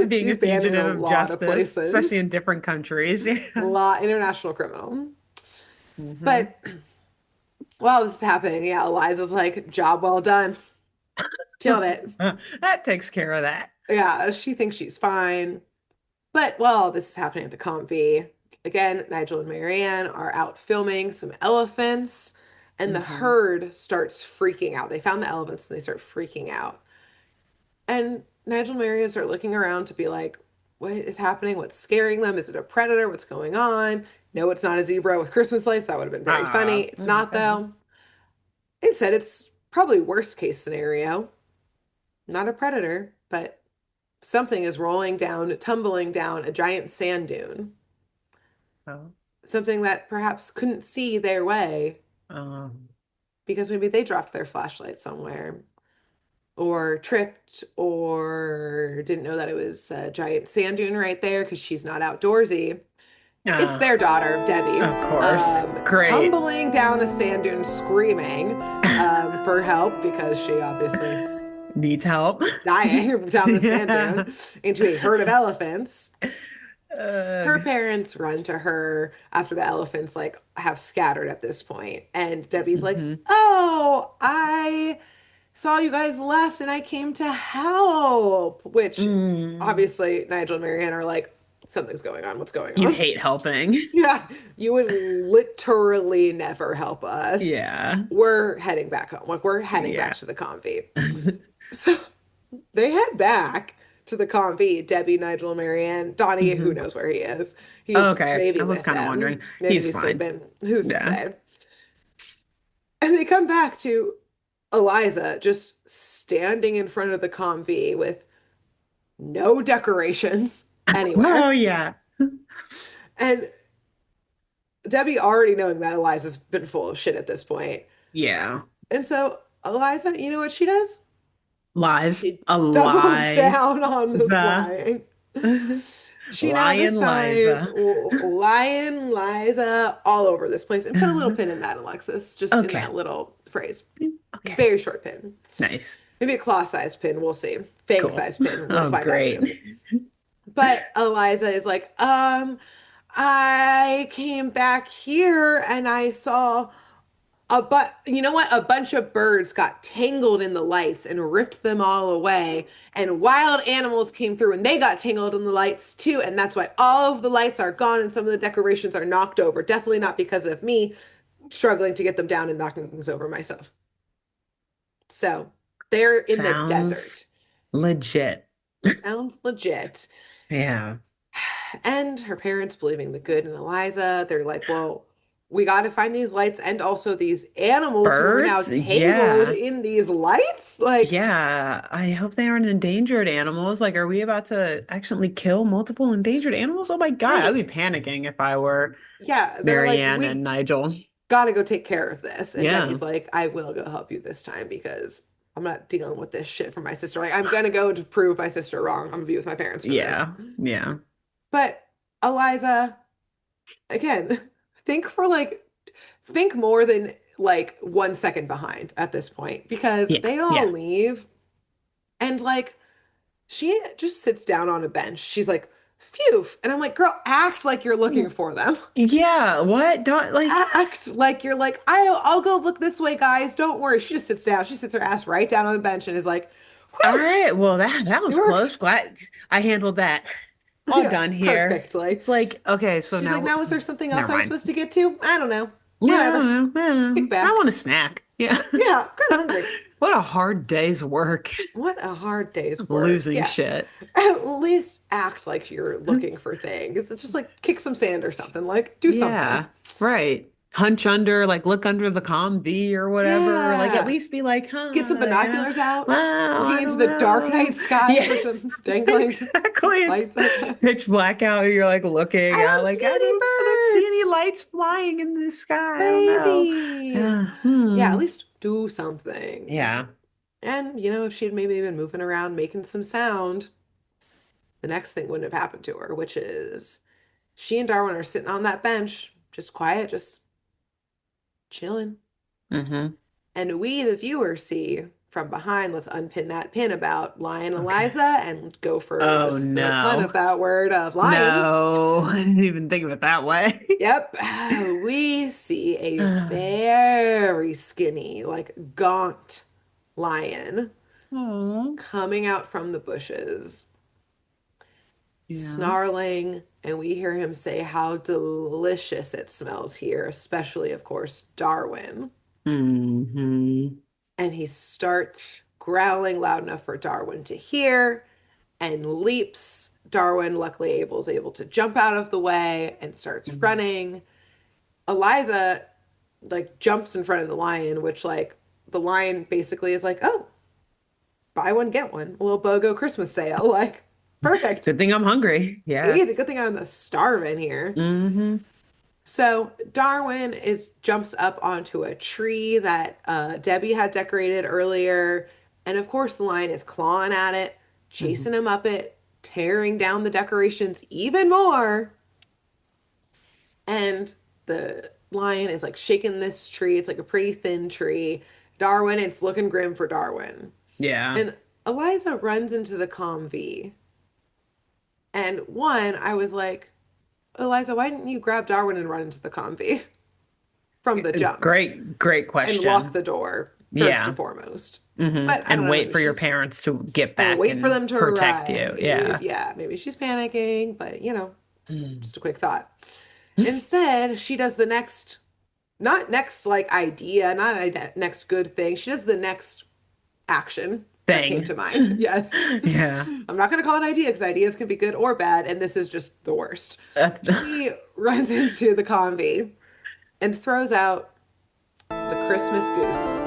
being a She's banned in a fugitive of lot of justice, especially places. in different countries. A Yeah. lot international criminal. Hmm. But while this is happening, yeah, Eliza's like, job well done. Killed it. That takes care of that. Yeah, she thinks she's fine. But while this is happening at the Comfy, again, Nigel and Marianne are out filming some elephants, and the Hmm. herd starts freaking out. They found the elephants and they start freaking out. And Nigel and Marianne start looking around to be like, what is happening? What's scaring them? Is it a predator? What's going on? No, it's not a zebra with Christmas lights. That would have been very funny. It's not, Okay. though. Instead, it's probably worst case scenario. Not a predator, but something is rolling down, tumbling down a giant sand dune, Oh. something that perhaps couldn't see their way Um, because maybe they dropped their flashlight somewhere or tripped or didn't know that it was a giant sand dune right there because she's not outdoorsy. It's uh, their daughter, Debbie, of course. Great. tumbling down a sand dune screaming for help because she obviously Needs help. is dying down the sand Yeah. dune into a herd of elephants. Her Ugh. parents run to her after the elephants like have scattered at this point, and Debbie's like, Hmm. "Oh, I saw you guys left and I came to help." Which Mm. obviously Nigel and Marianne are like, "Something's going on. What's going You on?" hate helping. Yeah, you would literally never help us. Yeah. We're heading back home. Like we're heading back Yeah. to the convy. So they head back to the convy. Debbie, Nigel, and Marianne. Donnie, who Hmm. knows where he is? He's Okay. maybe I was with kind of them. wondering. Maybe He's he's fine. sleeping. Who's to Yeah. say? And they come back to Eliza just standing in front of the convy with no decorations Oh anywhere. yeah. And Debbie already knowing that Eliza's been full of shit at this point. Yeah. And so Eliza, you know what she does? Lies. She A doubles lie. down on this The lying. She now Lion this time Liza. lying Liza all over this place and put a little pin in that, Alexis, just in Okay. that little phrase. Okay. Very short pin. Nice. Maybe a claw-sized pin, we'll see. Cool. Fang-sized pin, we'll Oh, find out great. soon. But Eliza is like, I came back here and I saw but you know what? A bunch of birds got tangled in the lights and ripped them all away. And wild animals came through and they got tangled in the lights too. And that's why all of the lights are gone and some of the decorations are knocked over. Definitely not because of me struggling to get them down and knocking things over myself. So they're in the Sounds desert. legit. Sounds legit. Yeah. And her parents believing the good in Eliza, they're like, well, we got to find these lights and also these animals who are now Birds? tangled Yeah. in these lights. Like, Yeah. I hope they aren't endangered animals. Like, are we about to accidentally kill multiple endangered animals? Oh my God. I'd right. be panicking if I were Yeah, they're like, Marianne and we Nigel. got to go take care of this. And Yeah. Debbie's like, I will go help you this time because I'm not dealing with this shit for my sister. Like, I'm gonna go to prove my sister wrong. I'm gonna be with my parents for this. Yeah. Yeah. But Eliza, again, think for like think more than like 1 second behind at this point because Yeah. they all Yeah. leave and like she just sits down on a bench. She's like, phew. And I'm like, girl, act like you're looking for them. Yeah. What? Don't like. Act like you're like, I'll go look this way, guys. Don't worry. She just sits down. She sits her ass right down on the bench and is like, All whew, right. Well, that it was worked. close. Glad I handled that. All Yeah, done here. perfectly. It's like, okay, so She's like, now, now is there something else never I was mind. supposed to get to? I don't know. Yeah, I Whatever. don't know. I don't Kick know. I back. want a snack. Yeah. Yeah, kind of hungry. What a hard day's work. What a hard day's work. Losing Yeah. shit. At least act like you're looking for things. It's just like kick some sand or something. Like do something. Yeah, right. Hunch under, like look under the comm V or whatever. Or like at Yeah. least be like, Get some huh, binoculars out, well, looking I into don't the dark know. night sky for Yes, some dangling exactly. lights outside. Pitch black out. You're like I looking out, don't like see any I don't see any birds. lights flying in the sky. I don't know. Crazy. Yeah. Yeah, at Hmm. least do something. Yeah. And, if she'd maybe been moving around making some sound, the next thing wouldn't have happened to her, which is she and Darwin are sitting on that bench, just quiet, just chilling. Mm-hmm. And we, the viewer, see from behind, let's unpin that pin about Lion Okay. Eliza and go for Oh just the pun of no. that word of lions. No. I didn't even think of it that way. Yep, we see a very skinny, like gaunt lion Oh. coming out from the bushes, Yeah. snarling, and we hear him say how delicious it smells here, especially, of course, Darwin. Hmm. And he starts growling loud enough for Darwin to hear and leaps. Darwin, luckily, is able to jump out of the way and starts running. Eliza, like, jumps in front of the lion, which, like, the lion basically is like, oh, buy one, get one, a little BOGO Christmas sale. Like, Perfect. Good thing I'm hungry. Yeah. Easy. Good thing I'm starving here. Hmm. So Darwin jumps up onto a tree that Debbie had decorated earlier, and of course the lion is clawing at it, Hmm. chasing him up it, tearing down the decorations even more. And the lion is like shaking this tree. It's like a pretty thin tree. Darwin, it's looking grim for Darwin. Yeah. And Eliza runs into the convy. And one, I was like, Eliza, why didn't you grab Darwin and run into the convy from the jump Great and lock question. the door first and Yeah. foremost? Hmm. But I don't And know, wait maybe for your she's parents to get or back wait for and them to protect you. arrive. Yeah. Yeah, maybe she's panicking, but Mm. just a quick thought. Instead, she does the next, not next like idea, not next good thing. She does the next action that came Thing. to mind. Yes. Yeah. I'm not going to call it an idea because ideas can be good or bad, and this is just the worst. She runs into the convy and throws out the Christmas goose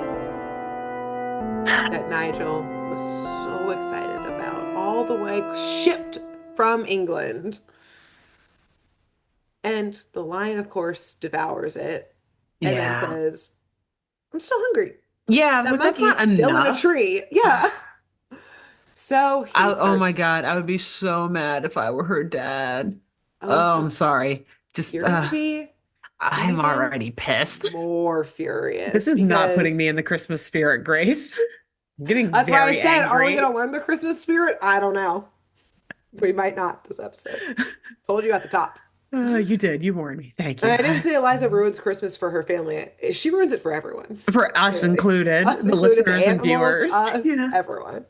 that Nigel was so excited about, all the way shipped from England. And the lion, of course, devours it and then Yeah. says, I'm still hungry. Yeah, I was That like, that's not monkey's still in a enough. tree. Yeah. So he Oh my starts, God, I would be so mad if I were her dad. Oh, I'm Alexis, sorry. Just you're going to be I'm even already pissed. more This furious is not putting because me in the Christmas spirit, Grace. I'm getting that's why I very said, are we going angry. to learn the Christmas spirit? I don't know. We might not this episode. Told you at the top. You did. You warned me. Thank And you. I didn't say Eliza ruins Christmas for her family. She ruins it for everyone, For us really. included, Us the included, the listeners and animals, viewers. us, Yeah. everyone.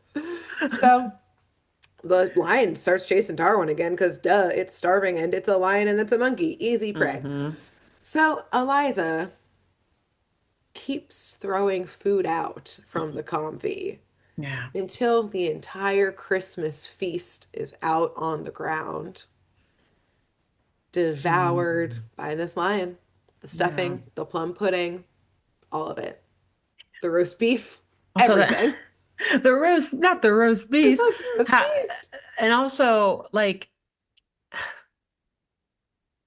So the lion starts chasing Darwin again because, duh, it's starving and it's a lion and it's a monkey. Easy prey. Hmm. So Eliza keeps throwing food out from the convy Yeah. until the entire Christmas feast is out on the ground, devoured Mhm. by this lion. The Yeah. stuffing, the plum pudding, all of it. The roast beef, Also that everything. the roast, not the roast beef. Not the roast Ha beef. and also like,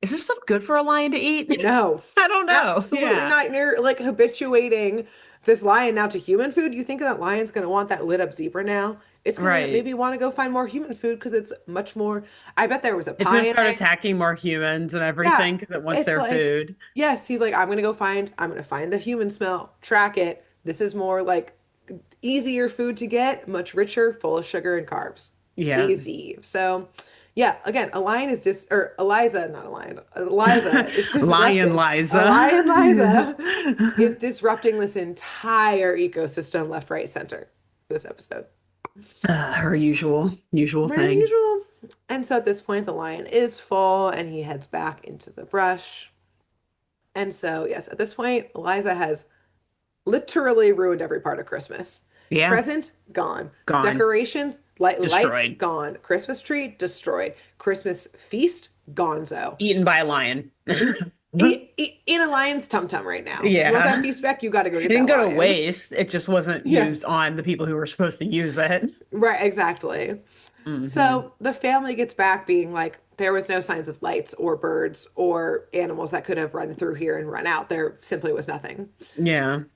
is there stuff good for a lion to eat? No, I don't know. absolutely Yeah. not. And you're like habituating this lion now to human food. You think that lion's going to want that lit up zebra now? It's going to Right. maybe want to go find more human food because it's much more. I bet there was a It's pie gonna in start there. attacking more humans and Yeah, everything because it wants it's their like, food. yes, he's like, I'm going to find the human smell, track it. This is more like easier food to get, much richer, full of sugar and carbs. Yeah. Easy. So, yeah, again, a lion is or Eliza, not a lion, Eliza is Lion disrupting. A Liza. lion Liza is disrupting this entire ecosystem, left, right, center, this episode. Her usual Very thing. unusual. And so at this point, the lion is full and he heads back into the brush. And so, yes, at this point, Eliza has literally ruined every part of Christmas. Yeah. Present, gone. Gone. Decorations, lights, Destroyed. gone. Christmas tree, destroyed. Christmas feast, gonzo. Eaten by a lion. In a lion's tum tum right now. If you want that Yeah. feast back, you got to go It get didn't that go to lion. waste. It just wasn't used Yes, on the people who were supposed to use it. right, exactly. Hmm. So the family gets back being like, there was no signs of lights or birds or animals that could have run through here and run out. There simply was nothing. Yeah. And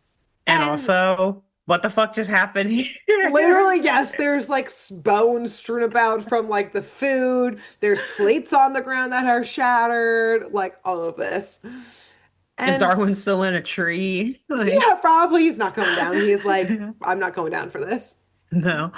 And also, what the fuck just happened here? literally, yes, there's like bones strewn about from like the food. There's plates on the ground that are shattered, like all of this. Is And Darwin still in a tree? Like, yeah, probably he's not going down. He's like, I'm not going down for this. no.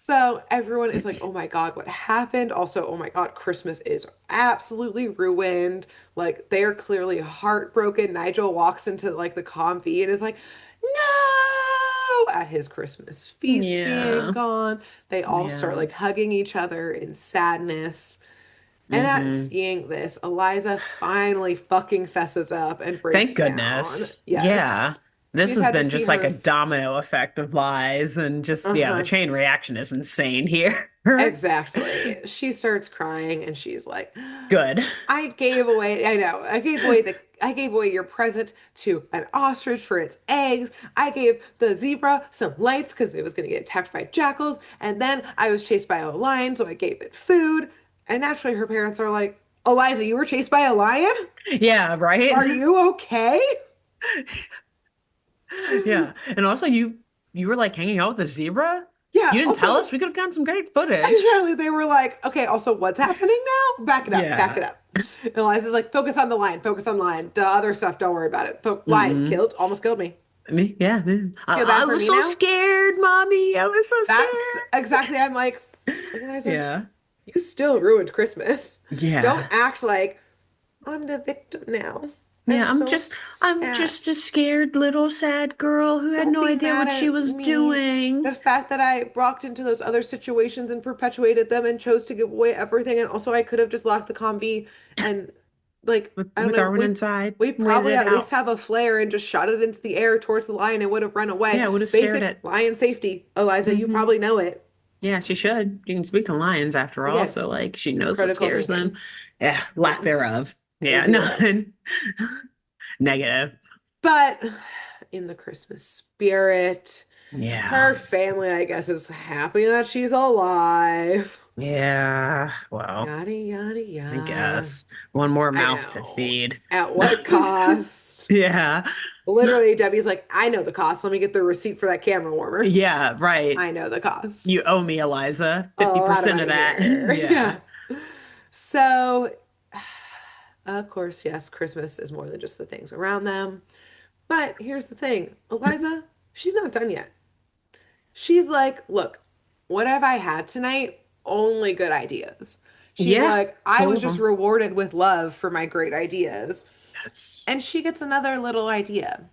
So everyone is like, oh my God, what happened? Also, oh my God, Christmas is absolutely ruined. Like they're clearly heartbroken. Nigel walks into like the comfy and is like, no, at his Christmas feast being Yeah. gone. They all start Yeah. like hugging each other in sadness. And at Hmm. seeing this, Eliza finally fucking fesses up and breaks Thank down. goodness. Yes. Yeah. This She's has had to been see just like a her. domino effect of lies and just, yeah, the Uh-huh. chain reaction is insane here. Exactly. She starts crying and she's like, Good. I gave away, I know, I gave away the I gave away your present to an ostrich for its eggs. I gave the zebra some lights because it was going to get attacked by jackals. And then I was chased by a lion, so I gave it food. And naturally, her parents are like, Eliza, you were chased by a lion? Yeah, right? Are you okay? Yeah. And also you were like hanging out with a zebra? Yeah, You didn't tell also, us? We could have gotten some great footage. apparently they were like, okay, also, what's happening now? Back it up, back Yeah. it up. And Eliza's like, focus on the lion, focus on the lion. The other stuff, don't worry about it. Lion Mm-mm. killed, almost killed me. I mean, yeah, man. Feel I bad for was me so now? scared, mommy. I was so That's scared. exactly, I'm like, Eliza, Yeah. you still ruined Christmas. Don't Yeah. act like I'm the victim now. I'm Yeah, so I'm sad. just a scared little sad girl who had Don't no be idea mad what she at was me. doing. The fact that I walked into those other situations and perpetuated them and chose to give away everything, and also I could have just locked the combi and like I don't With know, Darwin inside, we waited probably it at least out. have a flare and just shot it into the air towards the lion and would have run away. Yeah, it would have scared Basic it. lion safety, Eliza, you Hmm. probably know it. Yeah, she should. You can speak to lions after all, Again, so like she knows what critical scares them. thinking. Yeah, lack None. thereof. Yeah, Zero. none. Negative. But in the Christmas spirit, Yeah. her family, I guess, is happy that she's alive. Yeah. Well, Yada, yada, I yada. guess one more I mouth to know. feed. At what cost? Yeah. Literally, Debbie's like, I know the cost. Let me get the receipt for that camera warmer. Yeah, right. I know the cost. You owe me, Eliza. A lot of 50% of money that. here. Yeah. Yeah. So, of course, yes, Christmas is more than just the things around them. But here's the thing, Eliza, she's not done yet. She's like, look, what have I had tonight? Only good ideas. She's Yeah. like, I Full was of just them. rewarded with love for my great ideas. That's And she gets another little idea.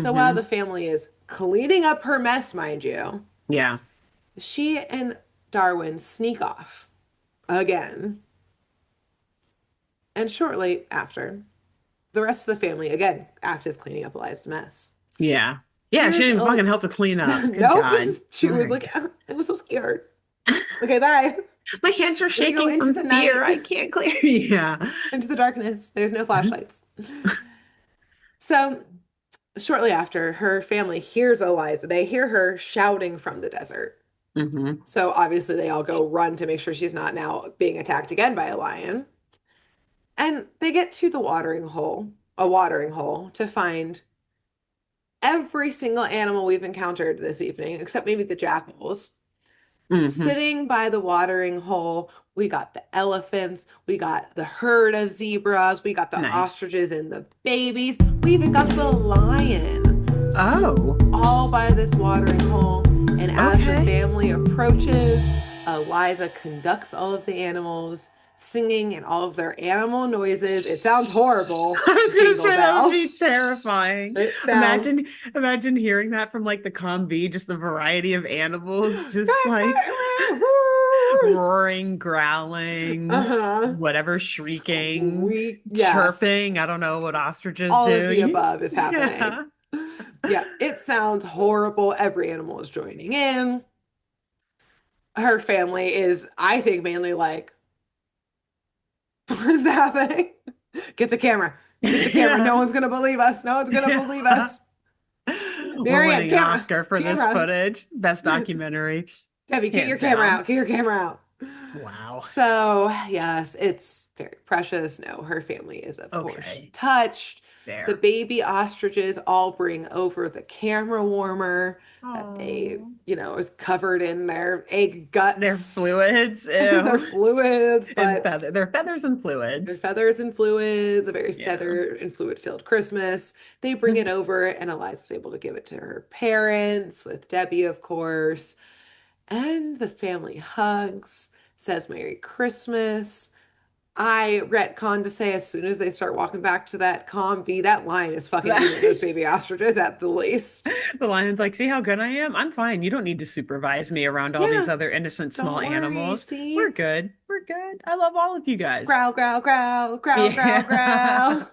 So while hmm the family is cleaning up her mess, mind you, Yeah. she and Darwin sneak off again. And shortly after, the rest of the family, again, active cleaning up Eliza's mess. Yeah. Yeah, she Here's didn't even a fucking help to clean up. Good nope. God. She was My like, I was so scared. Okay, bye. My hands are Gonna go shaking into from the fear. night, I can't clear. Yeah. into the darkness. There's no flashlights. So shortly after, her family hears Eliza. They hear her shouting from the desert. Hmm. So obviously they all go run to make sure she's not now being attacked again by a lion. And they get to the watering hole to find every single animal we've encountered this evening, except maybe the jackals. Hmm. Sitting by the watering hole, we got the elephants, we got the herd of zebras, we got the Nice. ostriches and the babies, we even got the lion, Oh, all by this watering hole. And as the okay. family approaches, Eliza conducts all of the animals, singing and all of their animal noises. It sounds horrible, I was gonna Jingle say that would Bells. be terrifying. It sounds Imagine hearing that from like the comm, just the variety of animals, just like roaring, growlings, uh-huh. whatever, shrieking, Squeak, yes. chirping. I don't know what ostriches All of do. the above is happening. Yeah. Yeah, it sounds horrible. Every animal is joining in. Her family is, I think, mainly like, what's happening? Get the camera. Get the camera. No Yeah. one's gonna believe us. No one's gonna believe Yeah. us. We're Marianne, winning an camera. Oscar for this Camera. footage. Best documentary, Debbie, get your hands camera down. out. Get your camera out. Wow. So, yes, it's very precious. No, her family is, of course, Okay. touched. The There. baby ostriches all bring over the camera warmer that they, Oh. is covered in their egg Their guts, fluids. their Ew. fluids, And but their feathers and their fluids. feathers and fluids, a very Yeah. feather and fluid filled Christmas. They bring it over, and Eliza's able to give it to her parents with Debbie, of course. And the family hugs, says Merry Christmas. I retcon to say as soon as they start walking back to that convy, that lion is fucking eating those baby ostriches at the least. The lion's like, see how good I am? I'm fine. You don't need to supervise me around all these Yeah, other innocent small don't worry. animals. We're See? good. We're good. I love all of you guys. Growl, growl, growl, growl, growl, Yeah. growl.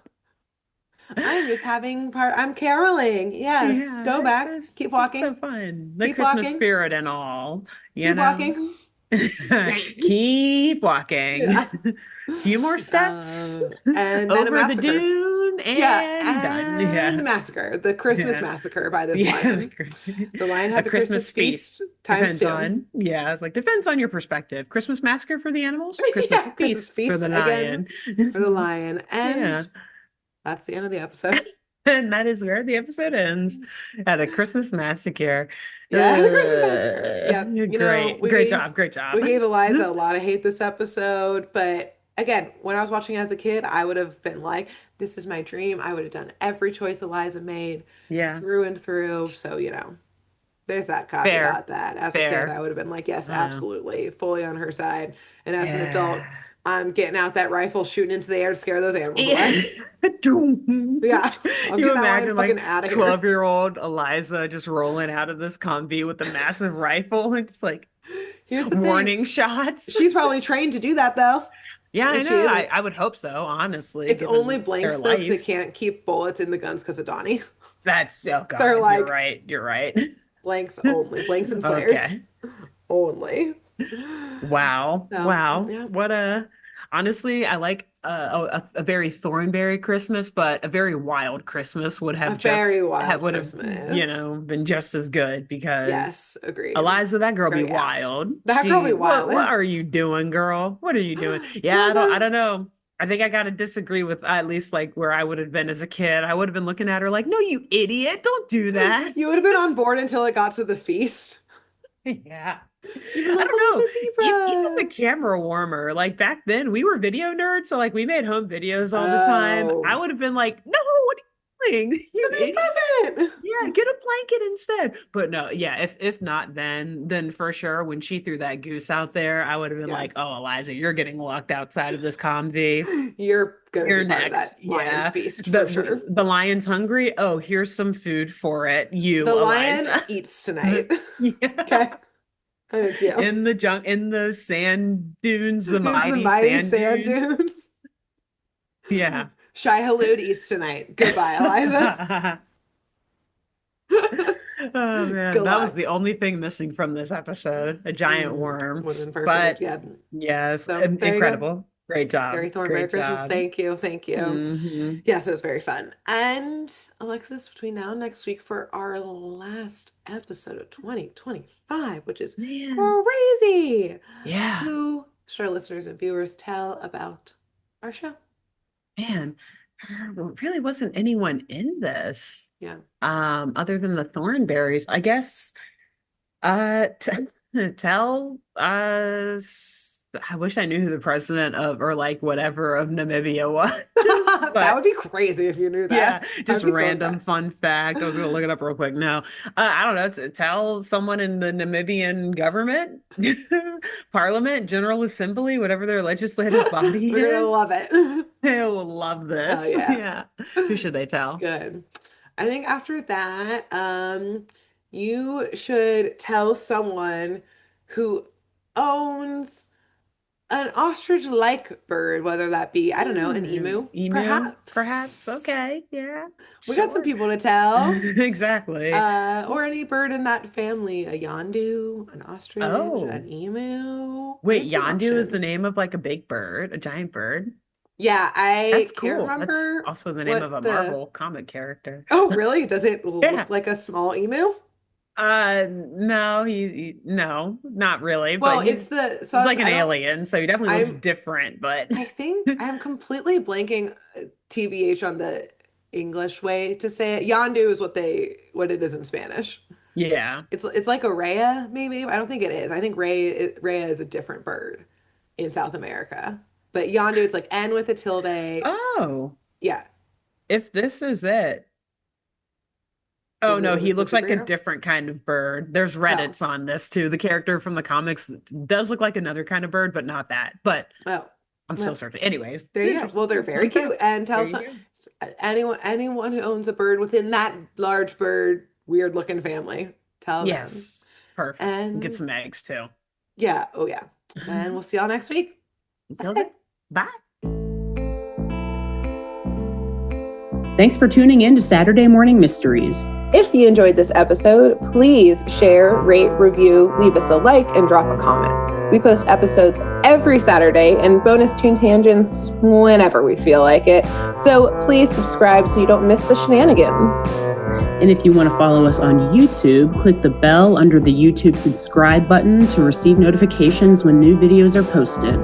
I'm just I'm caroling. Yes, Yeah, go back. Keep it's so walking. fun. The Keep Christmas walking. spirit and all, you Keep know? walking. Keep walking. Yeah. Few more steps And then a over the massacre. dune Yeah, and done. and Yeah. massacre. The Christmas Yeah. massacre by this Yeah. lion. The lion A had the Christmas Christmas feast feast times depends two. on, yeah, it's like depends on your perspective. Christmas massacre for the animals, Christmas Yeah, Christmas feast for feast the again lion. for the lion. And Yeah. that's the end of the episode. And that is where the episode ends at a Christmas massacre. Yeah, the Christmas massacre. Yep. Great. Great job. Great job. We gave Eliza a lot of hate this episode, but again, when I was watching as a kid, I would have been like, this is my dream. I would have done every choice Eliza made Yeah. through and through. So, there's that Fair. caveat that as a kid, I Fair. would have been like, yes, Uh, absolutely, fully on her side. And as an adult, yeah. I'm getting out that rifle, shooting into the air to scare those animals Yeah. away. Yeah, I'm You getting that lion imagine like fucking out of here. 12-year-old Eliza just rolling out of this combi with a massive rifle and just like Here's the thing. warning shots. She's probably trained to do that though. Yeah, I Like she know. isn't. I would hope so, honestly, It's only given their blanks though, because they life. can't keep bullets in the guns because of Donnie. That's, oh They're God, you're like right. You're right. blanks only, blanks and flares Okay. only. Wow. So, Wow. yeah, What a honestly, I like a very Thornberry Christmas, but a very wild Christmas would a have very just wild would have, Christmas. been just as good because Yes, agreed. Eliza, that girl be Very apt. wild. That girl be What wild. are you doing, girl? What are you doing? Yeah, I Eliza, don't know. I think I gotta disagree with at least like where I would have been as a kid. I would have been looking at her like, no, you idiot, don't do that. you would have been on board until it got to the feast. Yeah. You've been I like, don't oh, know. Even the the zebra. camera warmer, like back then, we were video nerds, so like we made home videos all the time. I Oh, would have been like, no, what are you doing? it's You a idiot. nice present. Yeah, get a blanket instead. But no, yeah, if not then for sure when she threw that goose out there, I would have been Yeah, like, "Oh, Eliza, you're getting locked outside of this convy. you're gonna be You're part of next." that lion's Yeah. feast for The sure. the lion's hungry. Oh, here's some food for it. The You, lion Eliza. eats tonight. Yeah. Okay, and it's you. In the sand dunes, the It's the mighty mighty sand sand dunes. dunes. Yeah. Shai Halud eats tonight. Goodbye, Eliza. Oh man, Good that was luck. the only thing missing from this episode, a giant worm. Would have been perfect. But Yeah. yes, So there you go. incredible. Great job. Very Thornberry Great Christmas. job. Thank you. Thank you. Hmm. Yes, it was very fun. And Alexis, between now and next week for our last episode of 2025, which is Man. crazy. Yeah. Who should our listeners and viewers tell about our show? Man. There really wasn't anyone in this. Yeah. Other than the Thornberrys. I guess tell us. I wish I knew who the president of or like whatever of Namibia was, That but would be crazy if you knew yeah, that. I would just be so random impressed. fun fact. I was gonna look it up real quick. No, I don't know. Tell someone in the Namibian government, parliament, general assembly, whatever their legislative body We're gonna is. love it. They will love Oh this. yeah. Yeah. Who should they tell? Good. I think after that, you should tell someone who owns an ostrich-like bird, whether that be, I don't know, an emu, Emu, perhaps. perhaps. Okay. Yeah. We got some Sure. people to tell. Exactly. Or any bird in that family, a yondu, an ostrich, Oh, an emu. wait, There's some Yandu is the options. name of like a big bird, a giant bird. Yeah, I That's can't cool. That's remember also the name of what a the. Marvel comic character. Oh, really? Does it Yeah. look like a small emu? No, no, not really, Well, but it's the so he's it's, like an I don't. alien, so he definitely looks I'm different, but I think I'm completely blanking TBH on the English way to say it. Yondu is what it is in Spanish. yeah. It's like a rhea, maybe. I don't think it is. I think rhea is a different bird in South America. But yondu, it's like N with a tilde. Oh, Yeah. if this is it. Oh Is it no, a he looks like a superhero? different kind of bird. There's Oh. Reddits on this too. The character from the comics does look like another kind of bird, but not that. But Oh. I'm still Well, searching. Anyways, there you go. Well, they're very cute. And there tell you go. anyone who owns a bird within that large bird, weird looking family, tell them. Yes, perfect. Get And some eggs too. yeah, oh yeah. And we'll see y'all next week. Until then, bye. Thanks for tuning in to Saturday Morning Mysteries. If you enjoyed this episode, please share, rate, review, leave us a like, and drop a comment. We post episodes every Saturday and bonus tune tangents whenever we feel like it. So please subscribe so you don't miss the shenanigans. And if you want to follow us on YouTube, click the bell under the YouTube subscribe button to receive notifications when new videos are posted.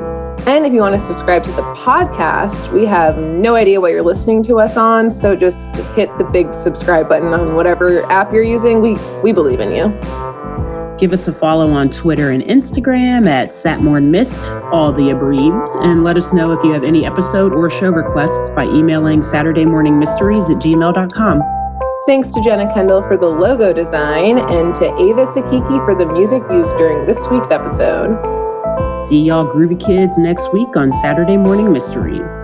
And if you want to subscribe to the podcast, we have no idea what you're listening to us on, so just hit the big subscribe button on whatever app you're using. We believe in you. Give us a follow on Twitter and Instagram at SatmornMist, all the abreves, and let us know if you have any episode or show requests by emailing SaturdayMorningMysteries@gmail.com. Thanks to Jenna Kendall for the logo design and to Ava Sakiki for the music used during this week's episode. See y'all groovy kids next week on Saturday Morning Mysteries.